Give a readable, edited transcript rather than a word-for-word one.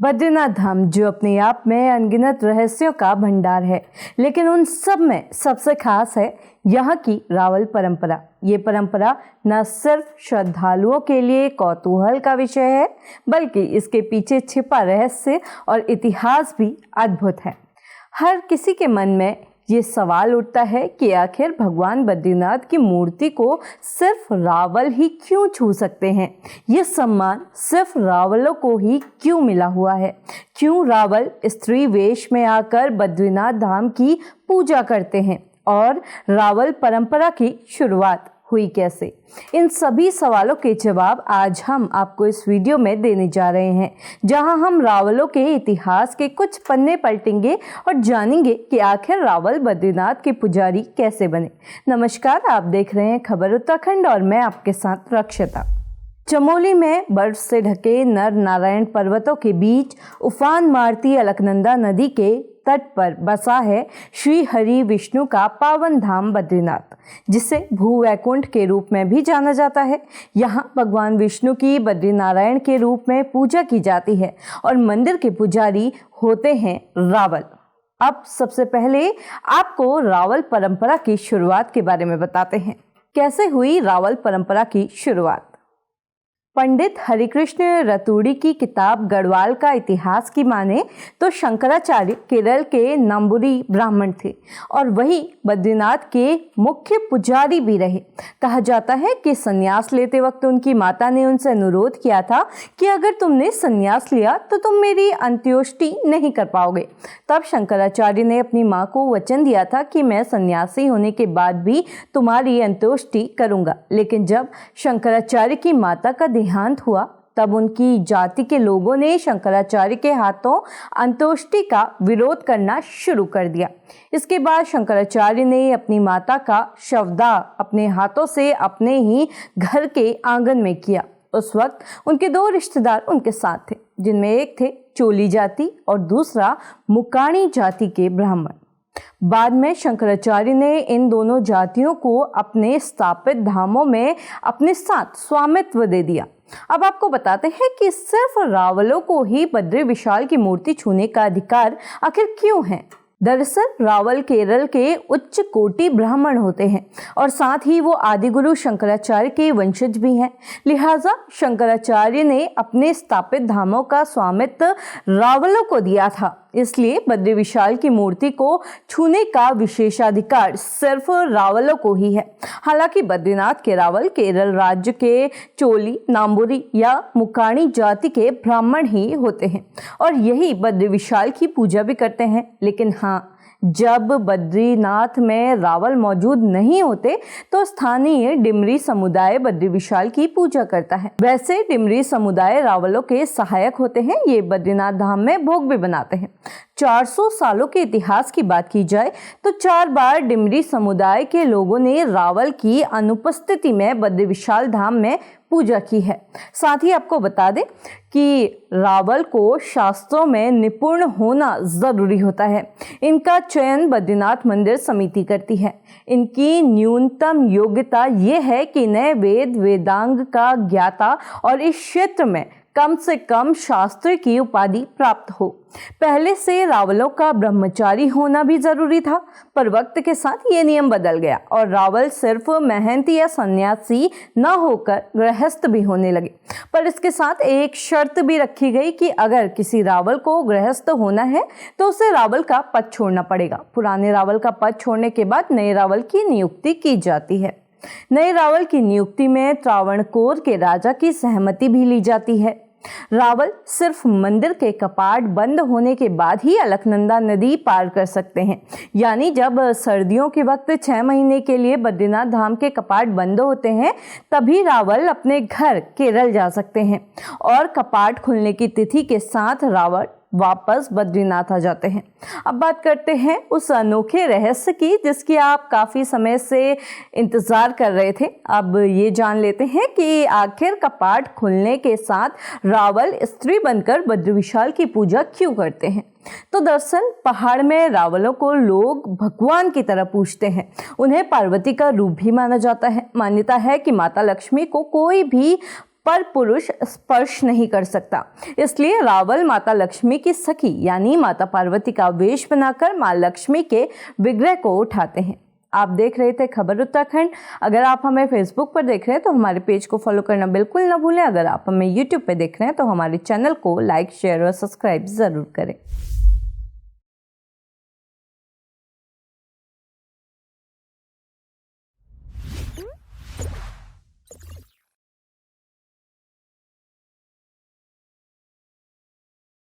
बद्रीनाथ धाम जो अपने आप में अनगिनत रहस्यों का भंडार है, लेकिन उन सब में सबसे खास है यहाँ की रावल परंपरा। ये परंपरा न सिर्फ श्रद्धालुओं के लिए कौतूहल का विषय है, बल्कि इसके पीछे छिपा रहस्य और इतिहास भी अद्भुत है। हर किसी के मन में ये सवाल उठता है कि आखिर भगवान बद्रीनाथ की मूर्ति को सिर्फ रावल ही क्यों छू सकते हैं? ये सम्मान सिर्फ रावलों को ही क्यों मिला हुआ है? क्यों रावल स्त्री वेश में आकर बद्रीनाथ धाम की पूजा करते हैं? और रावल परंपरा की शुरुआत हुई कैसे? इन सभी सवालों के जवाब आज हम आपको इस वीडियो में देने जा रहे हैं, जहां हम रावलों के इतिहास के कुछ पन्ने पलटेंगे और जानेंगे कि आखिर रावल बद्रीनाथ के पुजारी कैसे बने। नमस्कार, आप देख रहे हैं खबर उत्तराखंड और मैं आपके साथ रक्षिता। चमोली में बर्फ से ढके नर नारायण पर्वतों के बीच उफान मारती अलकनंदा नदी के तट पर बसा है श्री हरि विष्णु का पावन धाम बद्रीनाथ, जिसे भूवैकुंठ के रूप में भी जाना जाता है। यहाँ भगवान विष्णु की बद्रीनारायण के रूप में पूजा की जाती है और मंदिर के पुजारी होते हैं रावल। अब सबसे पहले आपको रावल परंपरा की शुरुआत के बारे में बताते हैं। कैसे हुई रावल परंपरा की शुरुआत? पंडित हरिकृष्ण रतूड़ी की किताब गढ़वाल का इतिहास की माने तो शंकराचार्य केरल के नंबूरी ब्राह्मण थे और वही बद्रीनाथ के मुख्य पुजारी भी रहे। कहा जाता है कि संन्यास लेते वक्त उनकी माता ने उनसे अनुरोध किया था कि अगर तुमने संन्यास लिया तो तुम मेरी अंत्योष्टि नहीं कर पाओगे। तब शंकराचार्य ने अपनी माँ को वचन दिया था कि मैं सन्यासी होने के बाद भी तुम्हारी अंत्योष्टि करूँगा। लेकिन जब शंकराचार्य की माता का देहांत हुआ तब उनकी जाति के लोगों ने शंकराचार्य के हाथों अंत्येष्टि का विरोध करना शुरू कर दिया। इसके बाद शंकराचार्य ने अपनी माता का शवदाह अपने हाथों से अपने ही घर के आंगन में किया। उस वक्त उनके दो रिश्तेदार उनके साथ थे, जिनमें एक थे चोली जाति और दूसरा मुकाणी जाति के ब्राह्मण। बाद में शंकराचार्य ने इन दोनों जातियों को अपने स्थापित धामों में अपने साथ स्वामित्व दे दिया। अब आपको बताते हैं कि सिर्फ रावलों को ही बद्री विशाल की मूर्ति छूने का अधिकार आखिर क्यों है। दरअसल रावल केरल के उच्च कोटि ब्राह्मण होते हैं और साथ ही वो आदिगुरु शंकराचार्य के वंशज भी हैं। लिहाजा शंकराचार्य ने अपने स्थापित धामों का स्वामित्व रावलों को दिया था। इसलिए बद्री विशाल की मूर्ति को छूने का विशेषाधिकार सिर्फ रावलों को ही है। हालांकि बद्रीनाथ के रावल केरल राज्य के चोली, नाम्बुरी या मुकाणी जाति के ब्राह्मण ही होते हैं और यही बद्री विशाल की पूजा भी करते हैं। लेकिन हाँ, जब बद्रीनाथ में रावल मौजूद नहीं होते तो स्थानीय डिमरी समुदाय बद्री विशाल की पूजा करता है। वैसे डिमरी समुदाय रावलों के सहायक होते हैं। ये बद्रीनाथ धाम में भोग भी बनाते हैं। 400 सालों के इतिहास की बात की जाए तो 4 बार डिमरी समुदाय के लोगों ने रावल की अनुपस्थिति में बद्री विशाल धाम में पूजा की है। साथ ही आपको बता दें कि रावल को शास्त्रों में निपुण होना जरूरी होता है। इनका चयन बद्रीनाथ मंदिर समिति करती है। इनकी न्यूनतम योग्यता यह है कि नए वेदांग का ज्ञाता और इस क्षेत्र में कम से कम शास्त्र की उपाधि प्राप्त हो। पहले से रावलों का ब्रह्मचारी होना भी जरूरी था, पर वक्त के साथ ये नियम बदल गया और रावल सिर्फ महंत या सन्यासी न होकर गृहस्थ भी होने लगे। पर इसके साथ एक शर्त भी रखी गई कि अगर किसी रावल को गृहस्थ होना है तो उसे रावल का पद छोड़ना पड़ेगा। पुराने रावल का पद छोड़ने के बाद नए रावल की नियुक्ति की जाती है। नए रावल की नियुक्ति में त्रावणकोर के राजा की सहमति भी ली जाती है। रावल सिर्फ मंदिर के कपाट बंद होने के बाद ही अलकनंदा नदी पार कर सकते हैं। यानी जब सर्दियों के वक्त 6 महीने के लिए बद्रीनाथ धाम के कपाट बंद होते हैं, तभी रावल अपने घर केरल जा सकते हैं और कपाट खुलने की तिथि के साथ रावल वापस बद्रीनाथ आ जाते हैं। अब बात करते हैं उस अनोखे रहस्य की जिसकी आप काफ़ी समय से इंतज़ार कर रहे थे। अब ये जान लेते हैं कि आखिर कपाट खुलने के साथ रावल स्त्री बनकर बद्री विशाल की पूजा क्यों करते हैं। तो दरअसल पहाड़ में रावलों को लोग भगवान की तरह पूजते हैं। उन्हें पार्वती का रूप भी माना जाता है। मान्यता है कि माता लक्ष्मी को कोई भी पर पुरुष स्पर्श नहीं कर सकता। इसलिए रावल माता लक्ष्मी की सखी यानी माता पार्वती का वेश बनाकर मां लक्ष्मी के विग्रह को उठाते हैं। आप देख रहे थे खबर उत्तराखंड। अगर आप हमें फेसबुक पर देख रहे हैं तो हमारे पेज को फॉलो करना बिल्कुल ना भूलें। अगर आप हमें यूट्यूब पे देख रहे हैं तो हमारे चैनल को लाइक, शेयर और सब्सक्राइब ज़रूर करें।